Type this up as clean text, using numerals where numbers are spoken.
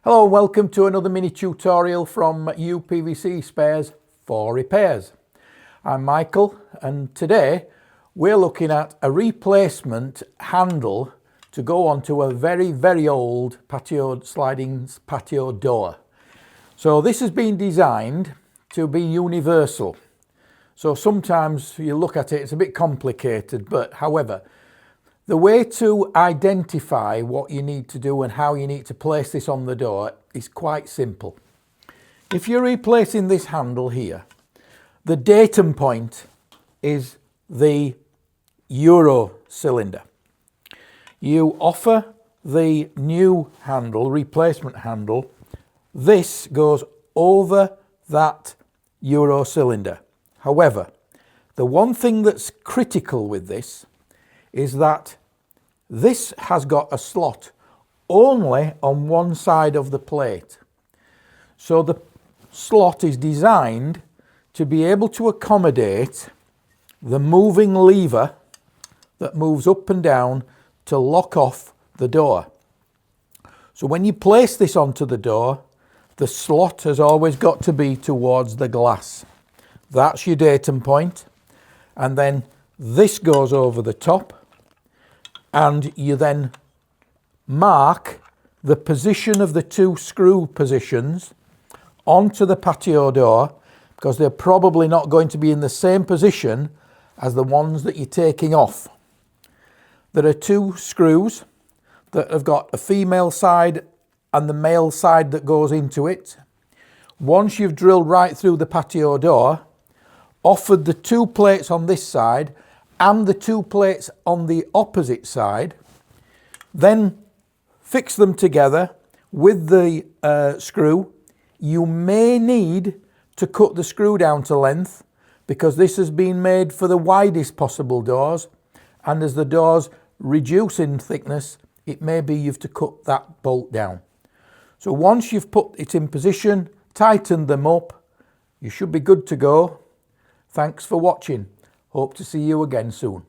Hello and welcome to another mini tutorial from UPVC Spares for Repairs. I'm Michael and today we're looking at a replacement handle to go onto a very old sliding patio door. So this has been designed to be universal. So sometimes you look at it, it's a bit complicated, but however, the way to identify what you need to do and how you need to place this on the door is quite simple. If you're replacing this handle here, the datum point is the Euro cylinder. You offer the new handle, replacement handle, this goes over that Euro cylinder. However, the one thing that's critical with this is that this has got a slot only on one side of the plate. So the slot is designed to be able to accommodate the moving lever that moves up and down to lock off the door. So when you place this onto the door, the slot has always got to be towards the glass. That's your datum point. And then this goes over the top. And you then mark the position of the two screw positions onto the patio door, because they're probably not going to be in the same position as the ones that you're taking off. There are two screws that have got a female side and the male side that goes into it. Once you've drilled right through the patio door, offered the two plates on this side and the two plates on the opposite side, then fix them together with the screw. You may need to cut the screw down to length because this has been made for the widest possible doors, and as the doors reduce in thickness, it may be you've to cut that bolt down. So once you've put it in position, tightened them up, you should be good to go. Thanks for watching. Hope to see you again soon.